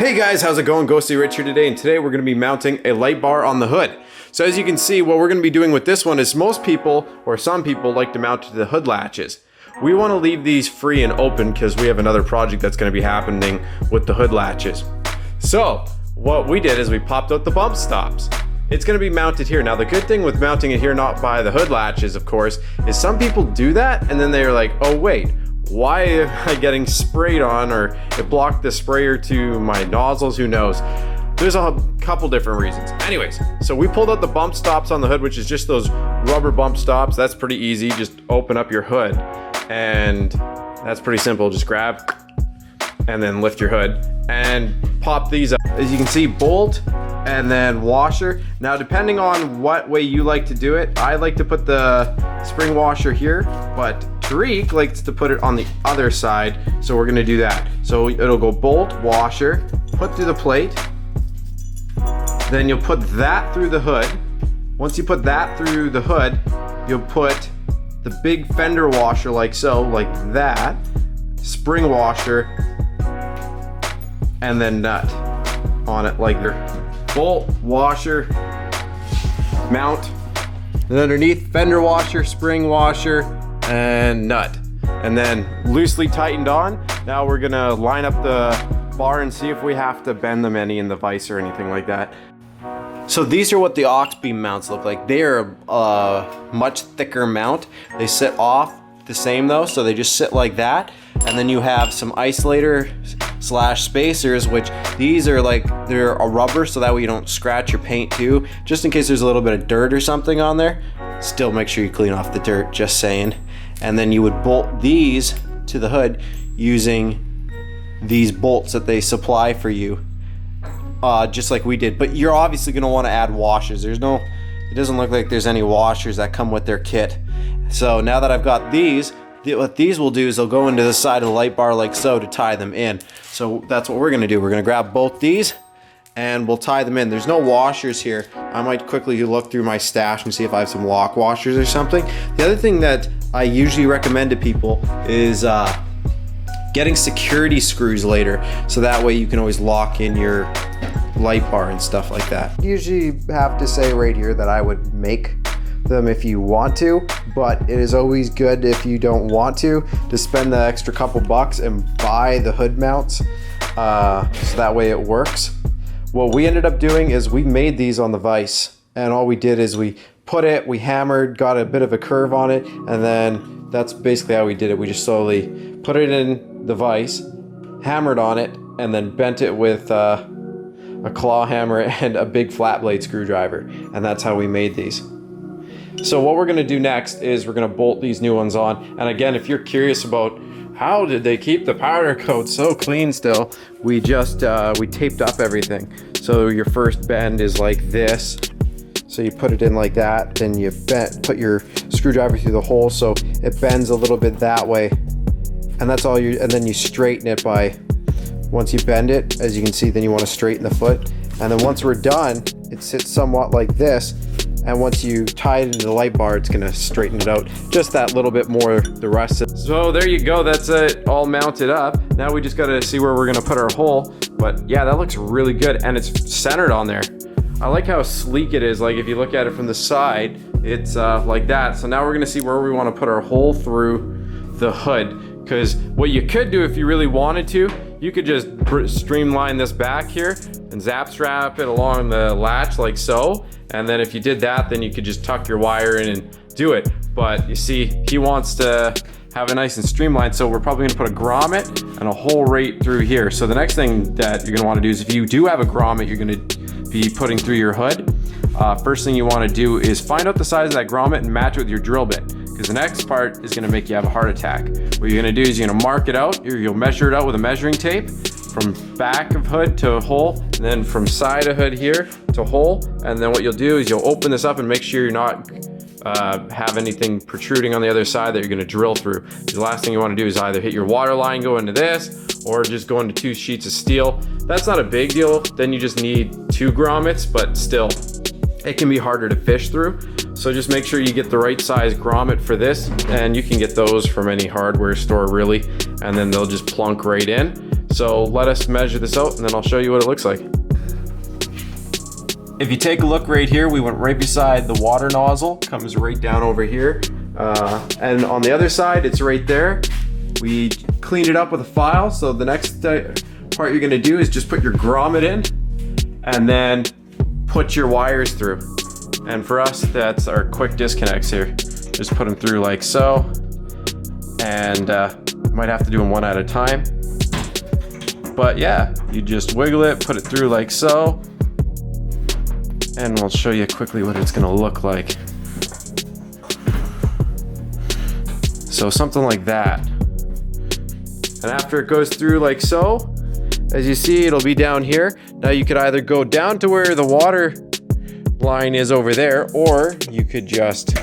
Hey guys, how's it going? Ghostly Rich here today, and today we're going to be mounting a light bar on the hood. So as you can see, what we're going to be doing with this one is most people, or some people, like to mount to the hood latches. We want to leave these free and open because we have another project that's going to be happening with the hood latches. So what we did is we popped out the bump stops. It's going to be mounted here. Now the good thing with mounting it here, not by the hood latches of course, is some people do that and then they're like, oh wait, why am I getting sprayed on, or it blocked the sprayer to my nozzles, who knows. There's a couple different reasons. Anyways, so we pulled out the bump stops on the hood, which is just those rubber bump stops. That's pretty easy. Just open up your hood and that's pretty simple. Just grab and then lift your hood and pop these up. As you can see, bolt and then washer. Now depending on what way you like to do it, I like to put the spring washer here, but Tariq likes to put it on the other side, so we're gonna do that. So it'll go bolt, washer, put through the plate, then you'll put that through the hood. Once you put that through the hood, you'll put the big fender washer like so, like that, spring washer, and then nut on it like there. Bolt, washer, mount, and underneath fender washer, spring washer, and nut, and then loosely tightened on. Now we're gonna line up the bar and see if we have to bend them any in the vise or anything like that. So these are what the Auxbeam mounts look like. They are a much thicker mount. They sit off the same though, so they just sit like that. And then you have some isolator slash spacers, which these are like, they're a rubber so that way you don't scratch your paint too, just in case there's a little bit of dirt or something on there. Still make sure you clean off the dirt, just saying. And then you would bolt these to the hood using these bolts that they supply for you, just like we did. But you're obviously going to want to add washers. It doesn't look like there's any washers that come with their kit. So now that I've got these, what these will do is they'll go into the side of the light bar like so to tie them in. So that's what we're going to do. We're going to grab both these and we'll tie them in. There's no washers here. I might quickly look through my stash and see if I have some lock washers or something. The other thing that I usually recommend to people is getting security screws later, so that way you can always lock in your light bar and stuff like that. Usually have to say right here that I would make them if you want to, but it is always good if you don't want to spend the extra couple bucks and buy the hood mounts, so that way it works. What we ended up doing is we made these on the vise, and all we did is we put it, we hammered, got a bit of a curve on it, and then that's basically how we did it. We just slowly put it in the vise, hammered on it, and then bent it with a claw hammer and a big flat blade screwdriver, and that's how we made these. So what we're gonna do next is we're gonna bolt these new ones on. And again, if you're curious about how did they keep the powder coat so clean still, we just we taped up everything. So your first bend is like this. So you put it in like that, then you put your screwdriver through the hole so it bends a little bit that way. And that's all and then you straighten it by, once you bend it, as you can see, then you want to straighten the foot. And then once we're done, it sits somewhat like this. And once you tie it into the light bar, it's gonna straighten it out just that little bit more, the rest. So there you go, that's it all mounted up. Now we just gotta see where we're gonna put our hole. But yeah, that looks really good, and it's centered on there. I like how sleek it is. Like if you look at it from the side, it's like that. So now we're gonna see where we wanna put our hole through the hood. Because what you could do if you really wanted to, you could just streamline this back here and zap strap it along the latch like so. And then if you did that, then you could just tuck your wire in and do it. But you see, he wants to have it nice and streamlined, so we're probably gonna put a grommet and a hole right through here. So the next thing that you're gonna wanna do is, if you do have a grommet you're gonna be putting through your hood, first thing you wanna do is find out the size of that grommet and match it with your drill bit. Because the next part is gonna make you have a heart attack. What you're gonna do is you're gonna mark it out, you'll measure it out with a measuring tape, from back of hood to hole, and then from side of hood here to hole. And then what you'll do is you'll open this up and make sure you're not have anything protruding on the other side that you're gonna drill through. The last thing you wanna do is either hit your water line, go into this, or just go into 2 sheets of steel. That's not a big deal. Then you just need 2 grommets, but still, it can be harder to fish through. So just make sure you get the right size grommet for this, and you can get those from any hardware store really, and then they'll just plunk right in. So let us measure this out and then I'll show you what it looks like. If you take a look right here, we went right beside the water nozzle, comes right down over here. And on the other side, it's right there. We cleaned it up with a file. So the next part you're gonna do is just put your grommet in and then put your wires through. And for us, that's our quick disconnects here. Just put them through like so. And might have to do them one at a time. But yeah, you just wiggle it, put it through like so. And we'll show you quickly what it's gonna look like. So something like that. And after it goes through like so, as you see, it'll be down here. Now you could either go down to where the water line is over there, or you could just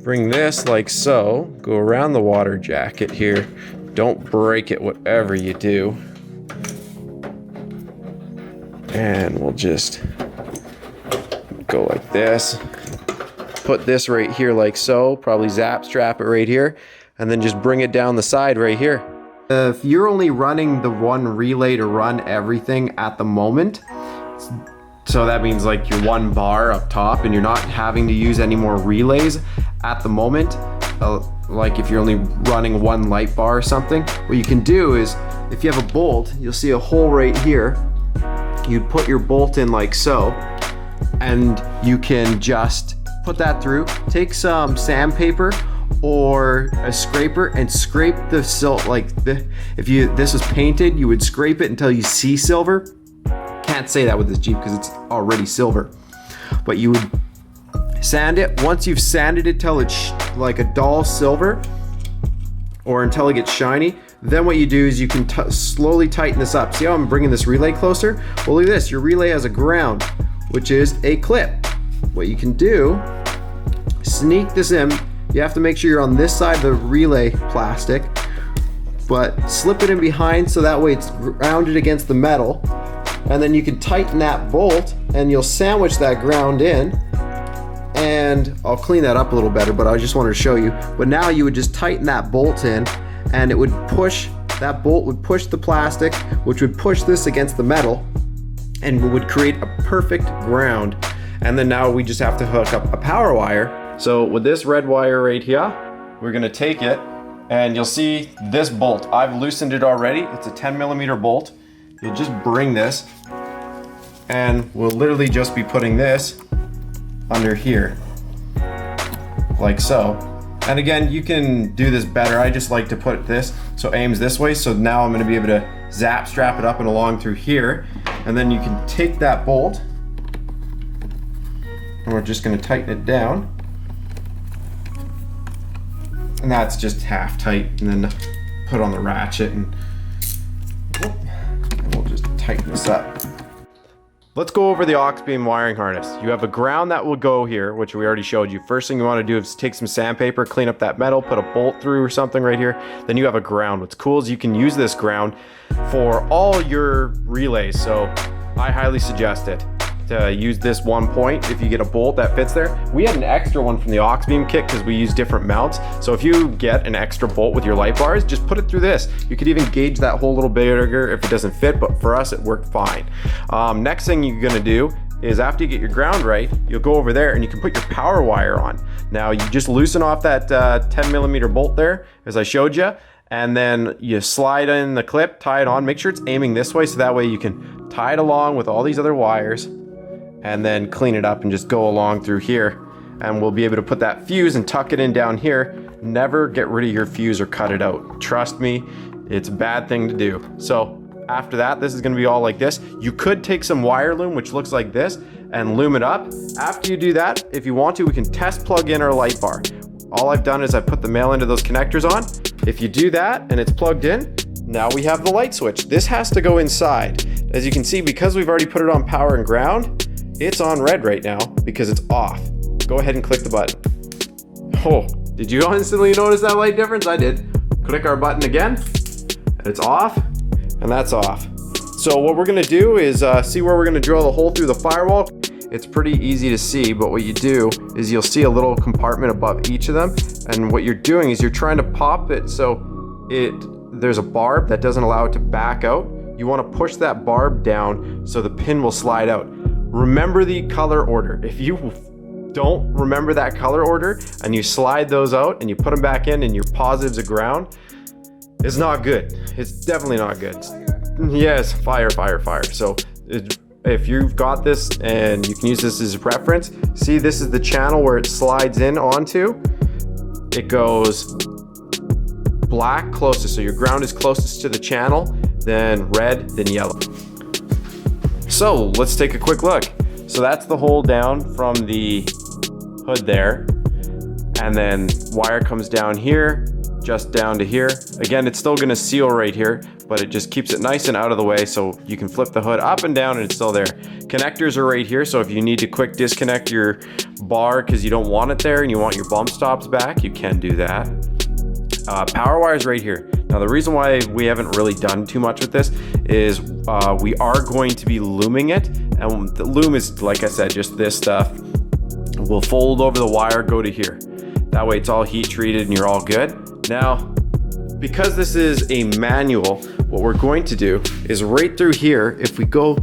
bring this like so, go around the water jacket here. Don't break it, whatever you do. And we'll just go like this. Put this right here like so, probably zap strap it right here, and then just bring it down the side right here. If you're only running the one relay to run everything at the moment, so that means like your one bar up top and you're not having to use any more relays at the moment, like if you're only running one light bar or something, what you can do is, if you have a bolt, you'll see a hole right here. You'd put your bolt in like so, and you can just put that through. Take some sandpaper or a scraper and scrape the silt like this. If this was painted, you would scrape it until you see silver. Can't say that with this Jeep because it's already silver. But you would sand it. Once you've sanded it till it's like a dull silver, or until it gets shiny, then what you do is you can slowly tighten this up. See how I'm bringing this relay closer? Well, look at this. Your relay has a ground, which is a clip. What you can do, sneak this in. You have to make sure you're on this side of the relay plastic, but slip it in behind so that way it's grounded against the metal. And then you can tighten that bolt and you'll sandwich that ground in. And I'll clean that up a little better, but I just wanted to show you. But now you would just tighten that bolt in, and it would push, that bolt would push the plastic, which would push this against the metal, and would create a perfect ground. And then now we just have to hook up a power wire. So with this red wire right here, we're gonna take it, and you'll see this bolt. I've loosened it already. It's a 10mm bolt. You'll just bring this, and we'll literally just be putting this under here, like so. And again, you can do this better. I just like to put this so it aims this way. So now I'm gonna be able to zap strap it up and along through here. And then you can take that bolt, and we're just gonna tighten it down. And that's just half tight, and then put on the ratchet, and we'll just tighten this up. Let's go over the Auxbeam wiring harness. You have a ground that will go here, which we already showed you. First thing you want to do is take some sandpaper, clean up that metal, put a bolt through or something right here. Then you have a ground. What's cool is you can use this ground for all your relays. So I highly suggest it to use this one point if you get a bolt that fits there. We had an extra one from the Auxbeam kit because we use different mounts. So if you get an extra bolt with your light bars, just put it through this. You could even gauge that hole a little bigger if it doesn't fit, but for us it worked fine. Next thing you're gonna do is, after you get your ground right, you'll go over there and you can put your power wire on. Now you just loosen off that 10mm bolt there, as I showed you, and then you slide in the clip, tie it on, make sure it's aiming this way so that way you can tie it along with all these other wires, and then clean it up and just go along through here. And we'll be able to put that fuse and tuck it in down here. Never get rid of your fuse or cut it out. Trust me, it's a bad thing to do. So after that, this is gonna be all like this. You could take some wire loom, which looks like this, and loom it up. After you do that, if you want to, we can test plug in our light bar. All I've done is I put the male end of those connectors on. If you do that and it's plugged in, now we have the light switch. This has to go inside. As you can see, because we've already put it on power and ground, it's on red right now because it's off. Go ahead and click the button. Oh, did you instantly notice that light difference? I did. Click our button again, and it's off, and that's off. So what we're gonna do is see where we're gonna drill the hole through the firewall. It's pretty easy to see, but what you do is you'll see a little compartment above each of them, and what you're doing is you're trying to pop it so there's a barb that doesn't allow it to back out. You want to push that barb down so the pin will slide out. Remember the color order. If you don't remember that color order and you slide those out and you put them back in and your positives are ground, it's not good. It's definitely not good. Yes, fire. So if you've got this and you can use this as a reference, see this is the channel where it slides in onto. It goes black closest, so your ground is closest to the channel, then red, then yellow. So let's take a quick look. So that's the hole down from the hood there, and then wire comes down here, just down to here. Again, it's still gonna seal right here, but it just keeps it nice and out of the way so you can flip the hood up and down and it's still there. Connectors are right here, so if you need to quick disconnect your bar because you don't want it there and you want your bump stops back, you can do that. Power wire is right here. Now the reason why we haven't really done too much with this is we are going to be looming it, and the loom is, like I said, just this stuff. We'll fold over the wire, go to here. That way it's all heat treated and you're all good. Now, because this is a manual, what we're going to do is right through here, if we go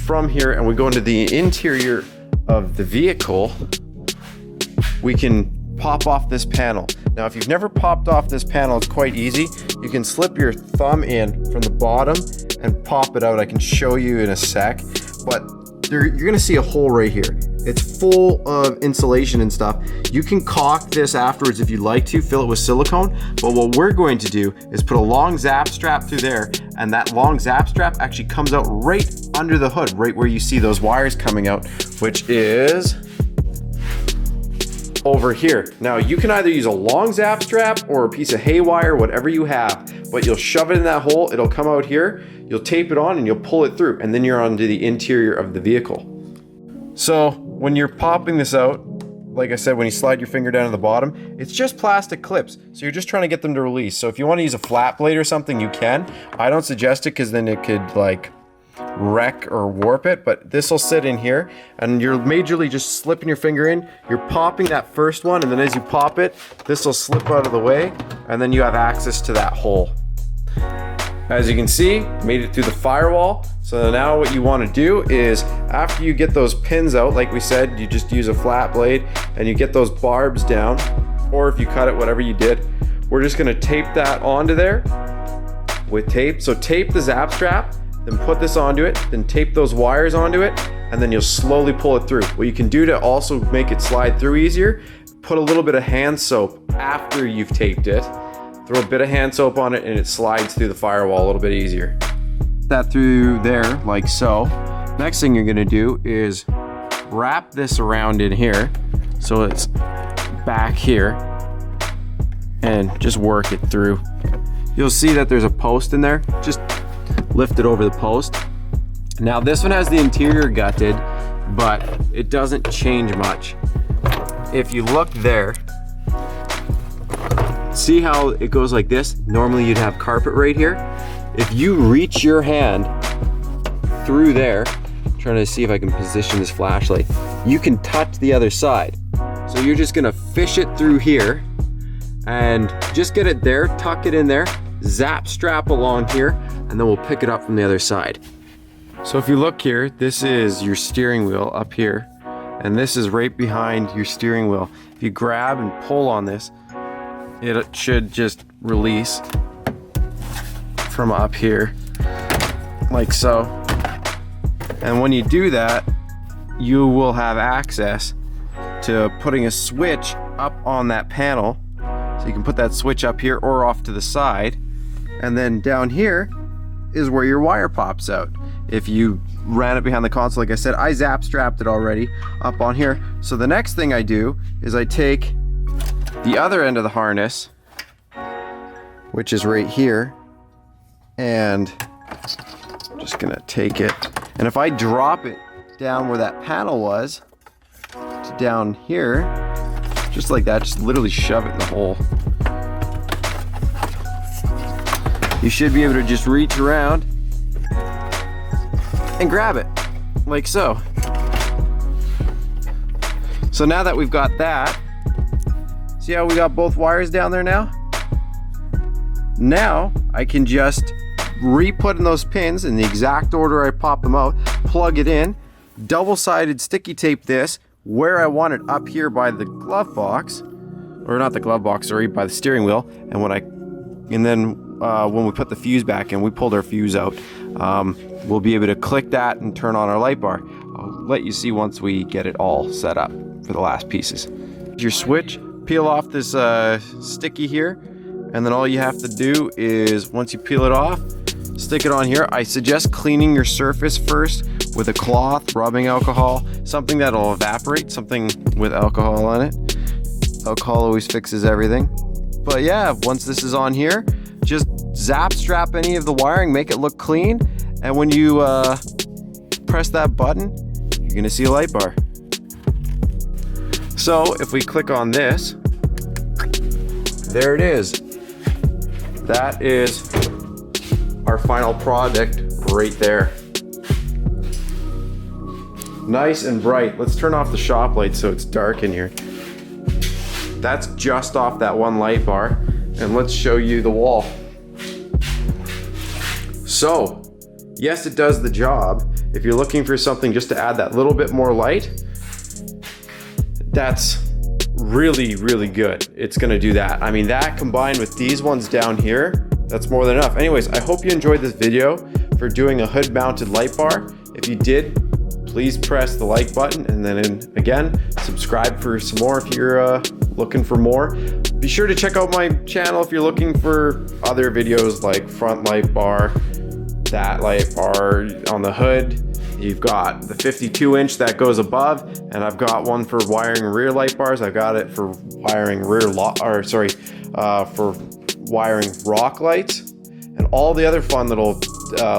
from here and we go into the interior of the vehicle, we can pop off this panel. Now, if you've never popped off this panel, it's quite easy. You can slip your thumb in from the bottom and pop it out. I can show you in a sec, but you're gonna see a hole right here. It's full of insulation and stuff. You can caulk this afterwards if you'd like to, fill it with silicone, but what we're going to do is put a long zap strap through there, and that long zap strap actually comes out right under the hood, right where you see those wires coming out, which is over here. Now you can either use a long zap strap or a piece of hay wire, whatever you have, but you'll shove it in that hole, it'll come out here, you'll tape it on and you'll pull it through, and then you're onto the interior of the vehicle. So when you're popping this out, like I said, when you slide your finger down to the bottom, it's just plastic clips. So you're just trying to get them to release. So if you want to use a flat blade or something, you can. I don't suggest it because then it could like wreck or warp it, but this will sit in here and you're majorly just slipping your finger in, you're popping that first one, and then as you pop it, this will slip out of the way and then you have access to that hole. As you can see, made it through the firewall. So now what you want to do is, after you get those pins out, like we said, you just use a flat blade and you get those barbs down, or if you cut it, whatever you did, we're just going to tape that onto there with tape. So tape the zap strap, then put this onto it, then tape those wires onto it, and then you'll slowly pull it through. What you can do to also make it slide through easier, put a little bit of hand soap after you've taped it, throw a bit of hand soap on it, and it slides through the firewall a little bit easier. That through there like so. Next thing you're gonna do is wrap this around in here so it's back here and just work it through. You'll see that there's a post in there. Just lift it over the post. Now this one has the interior gutted, but it doesn't change much. If you look there, see how it goes like this? Normally you'd have carpet right here. If you reach your hand through there, I'm trying to see if I can position this flashlight, you can touch the other side. So you're just gonna fish it through here and just get it there, tuck it in there, zap strap along here, and then we'll pick it up from the other side. So if you look here, this is your steering wheel up here, and this is right behind your steering wheel. If you grab and pull on this, it should just release from up here, like so. And when you do that, you will have access to putting a switch up on that panel. So you can put that switch up here or off to the side. And then down here is where your wire pops out. If you ran it behind the console, like I said, I zap strapped it already up on here. So the next thing I do is I take the other end of the harness, which is right here, and I'm just gonna take it. And if I drop it down where that panel was, to down here, just like that, just literally shove it in the hole. You should be able to just reach around and grab it, like so. So now that we've got that, see how we got both wires down there now? Now, I can just re-put in those pins in the exact order I pop them out, plug it in, double-sided sticky tape this where I want it up here by the glove box, or not the glove box, sorry, by the steering wheel. And when we put the fuse back in, we pulled our fuse out, we'll be able to click that and turn on our light bar. I'll let you see once we get it all set up for the last pieces. Your switch, peel off this sticky here, and then all you have to do is, once you peel it off, stick it on here. I suggest cleaning your surface first with a cloth, rubbing alcohol, something that'll evaporate, something with alcohol on it. Alcohol always fixes everything. But yeah, once this is on here, just zap strap any of the wiring, make it look clean, and when you press that button, you're gonna see a light bar. So if we click on this, there it is. That is our final product right there. Nice and bright. Let's turn off the shop light so it's dark in here. That's just off that one light bar, and let's show you the wall. So, yes, it does the job. If you're looking for something just to add that little bit more light, that's really, really good. It's gonna do that. I mean, that combined with these ones down here, that's more than enough. Anyways, I hope you enjoyed this video for doing a hood mounted light bar. If you did, please press the like button, and then again, subscribe for some more if you're looking for more. Be sure to check out my channel if you're looking for other videos like front light bar, that light bar on the hood. You've got the 52-inch that goes above, and I've got one for wiring rear light bars. I've got it for wiring for wiring rock lights, and all the other fun little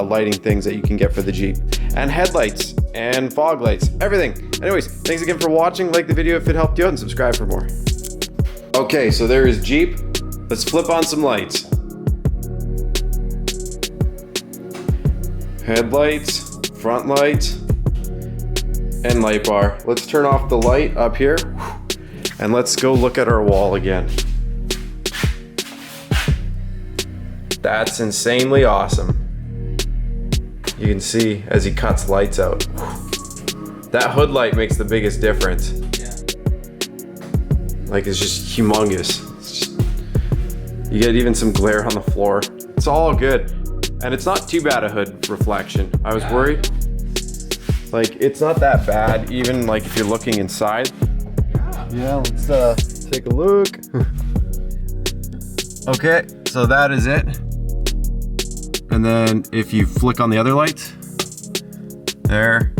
lighting things that you can get for the Jeep, and headlights and fog lights, everything. Anyways, thanks again for watching. Like the video if it helped you out, and subscribe for more. Okay, so there is Jeep. Let's flip on some lights. Headlights, front lights, and light bar. Let's turn off the light up here, and let's go look at our wall again. That's insanely awesome. You can see as he cuts lights out. That hood light makes the biggest difference. Like, it's just humongous. You get even some glare on the floor. It's all good. And it's not too bad a hood reflection. I was worried. Like, it's not that bad, even like if you're looking inside. Yeah, let's take a look. Okay, so that is it. And then if you flick on the other lights, there,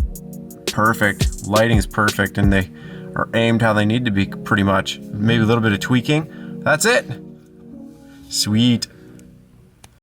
perfect. Lighting is perfect, and they are aimed how they need to be pretty much. Maybe a little bit of tweaking. That's it. Sweet.